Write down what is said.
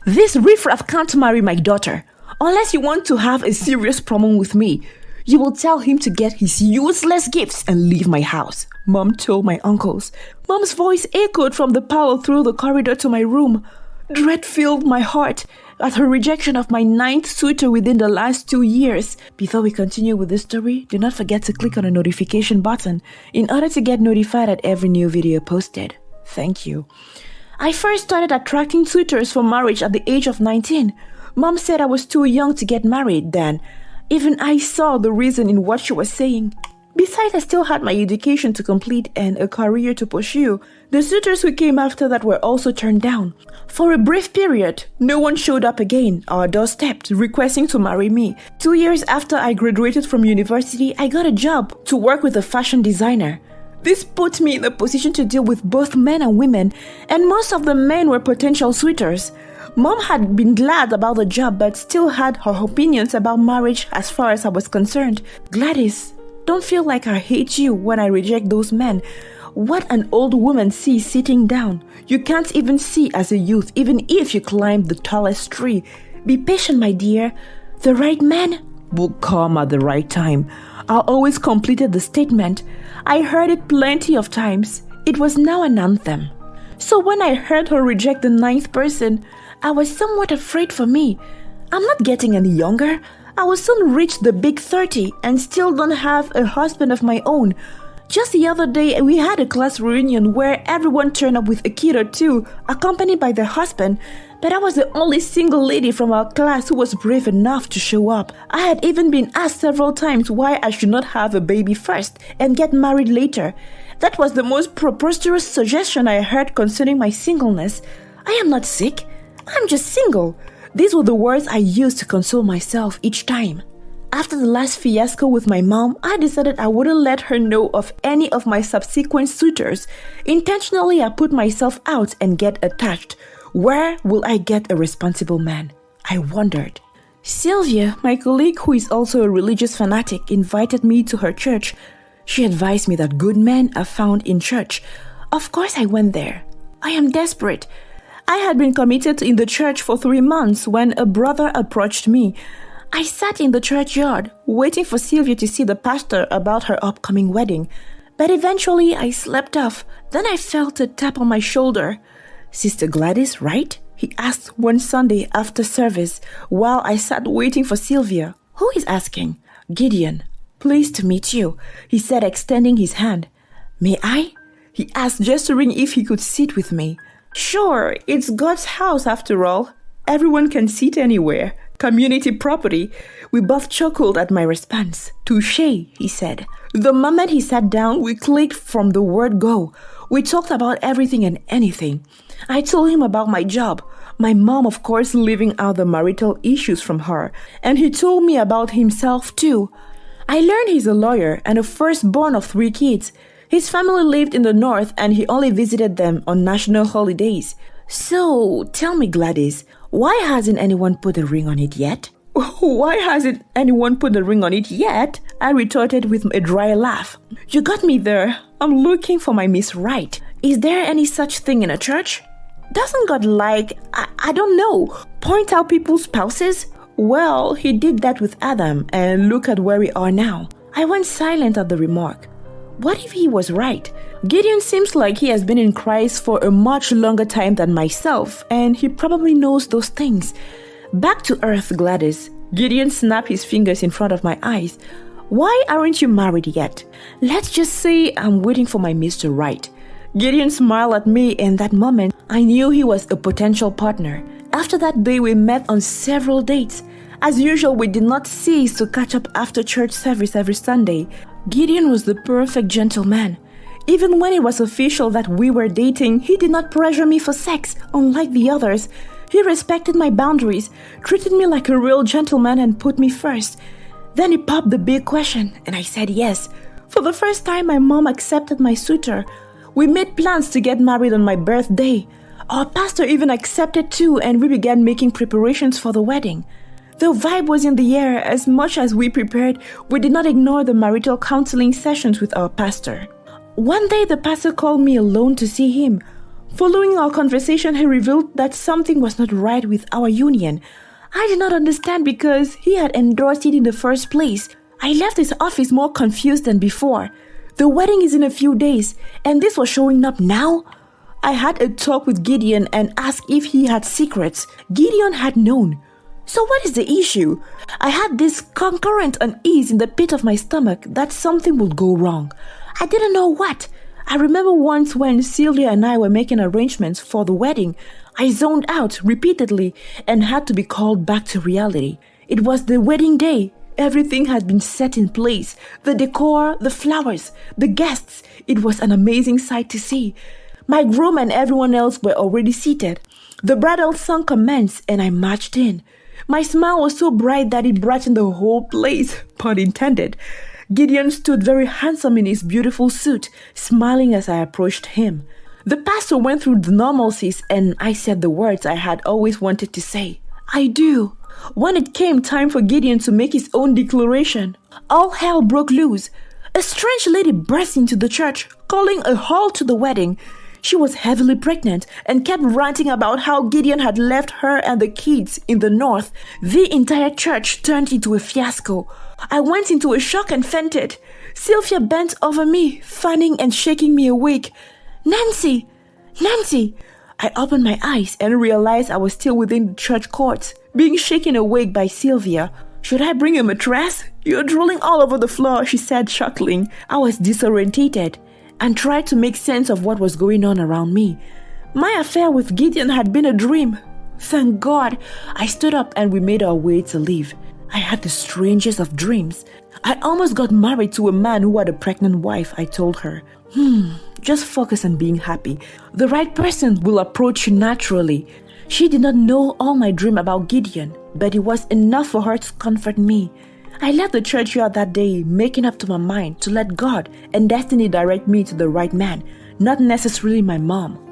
This riffraff can't marry my daughter. Unless you want to have a serious problem with me, you will tell him to get his useless gifts and leave my house, Mom told my uncles. Mom's voice echoed from the parlor through the corridor to my room. Dread filled my heart at her rejection of my 9th suitor within the last 2 years. Before we continue with this story, do not forget to click on the notification button in order to get notified at every new video posted. Thank you. I first started attracting suitors for marriage at the age of 19. Mom said I was too young to get married then. Even I saw the reason in what she was saying. Besides, I still had my education to complete and a career to pursue. The suitors who came after that were also turned down. For a brief period, no one showed up again on our doorstep requesting to marry me. 2 years after I graduated from university, I got a job to work with a fashion designer. This put me in a position to deal with both men and women, and most of the men were potential suitors. Mom had been glad about the job but still had her opinions about marriage as far as I was concerned. Gladys, don't feel like I hate you when I reject those men. What an old woman sees sitting down. You can't even see as a youth, even if you climb the tallest tree. Be patient, my dear. The right man will come at the right time. I always completed the statement. I heard it plenty of times. It was now an anthem. So when I heard her reject the 9th person, I was somewhat afraid for me. I'm not getting any younger. I will soon reach the big 30 and still don't have a husband of my own. Just the other day, we had a class reunion where everyone turned up with a kid or two, accompanied by their husband, but I was the only single lady from our class who was brave enough to show up. I had even been asked several times why I should not have a baby first and get married later. That was the most preposterous suggestion I heard concerning my singleness. I am not sick. I'm just single. These were the words I used to console myself each time. After the last fiasco with my mom, I decided I wouldn't let her know of any of my subsequent suitors. Intentionally, I put myself out and get attached. Where will I get a responsible man? I wondered. Sylvia, my colleague who is also a religious fanatic, invited me to her church. She advised me that good men are found in church. Of course, I went there. I am desperate. I had been committed in the church for 3 months when a brother approached me. I sat in the churchyard, waiting for Sylvia to see the pastor about her upcoming wedding. But eventually I slept off. Then I felt a tap on my shoulder. Sister Gladys, right? He asked one Sunday after service while I sat waiting for Sylvia. Who is asking? Gideon. Pleased to meet you, he said, extending his hand. May I? He asked, gesturing if he could sit with me. Sure, it's God's house after all. Everyone can sit anywhere. Community property. We both chuckled at my response. Touché, he said. The moment he sat down, we clicked from the word go. We talked about everything and anything. I told him about my job. My mom, of course, leaving out the marital issues from her. And he told me about himself too. I learned he's a lawyer and a firstborn of 3 kids. His family lived in the north and he only visited them on national holidays. So, tell me, Gladys, why hasn't anyone put a ring on it yet? Why hasn't anyone put a ring on it yet? I retorted with a dry laugh. You got me there. I'm looking for my Miss Right. Is there any such thing in a church? Doesn't God I don't know, point out people's spouses? Well, he did that with Adam, and look at where we are now. I went silent at the remark. What if he was right? Gideon seems like he has been in Christ for a much longer time than myself, and he probably knows those things. Back to earth, Gladys. Gideon snapped his fingers in front of my eyes. Why aren't you married yet? Let's just say I'm waiting for my Mr. Right. Gideon smiled at me, and that moment, I knew he was a potential partner. After that day, we met on several dates. As usual, we did not cease to catch up after church service every Sunday. Gideon was the perfect gentleman. Even when it was official that we were dating, he did not pressure me for sex, unlike the others. He respected my boundaries, treated me like a real gentleman, and put me first. Then he popped the big question, and I said yes. For the first time, my mom accepted my suitor. We made plans to get married on my birthday. Our pastor even accepted too, and we began making preparations for the wedding. The vibe was in the air. As much as we prepared, we did not ignore the marital counseling sessions with our pastor. One day, the pastor called me alone to see him. Following our conversation, he revealed that something was not right with our union. I did not understand because he had endorsed it in the first place. I left his office more confused than before. The wedding is in a few days, and this was showing up now? I had a talk with Gideon and asked if he had secrets. Gideon had known. So what is the issue? I had this concurrent unease in the pit of my stomach that something would go wrong. I didn't know what. I remember once when Sylvia and I were making arrangements for the wedding, I zoned out repeatedly and had to be called back to reality. It was the wedding day. Everything had been set in place. The decor, the flowers, the guests. It was an amazing sight to see. My groom and everyone else were already seated. The bridal song commenced and I marched in. My smile was so bright that it brightened the whole place, pun intended. Gideon stood very handsome in his beautiful suit, smiling as I approached him. The pastor went through the normalities and I said the words I had always wanted to say. I do. When it came time for Gideon to make his own declaration, all hell broke loose. A strange lady burst into the church, calling a halt to the wedding. She was heavily pregnant and kept ranting about how Gideon had left her and the kids in the north. The entire church turned into a fiasco. I went into a shock and fainted. Sylvia bent over me, fanning and shaking me awake. Nancy! Nancy! I opened my eyes and realized I was still within the church courts, being shaken awake by Sylvia. Should I bring a mattress? You're drooling all over the floor, she said, chuckling. I was disorientated and tried to make sense of what was going on around me. My affair with Gideon had been a dream. Thank God. I stood up and we made our way to leave. I had the strangest of dreams. I almost got married to a man who had a pregnant wife, I told her. Just focus on being happy. The right person will approach you naturally. She did not know all my dream about Gideon, but it was enough for her to comfort me. I left the churchyard that day, making up to my mind to let God and destiny direct me to the right man, not necessarily my mom.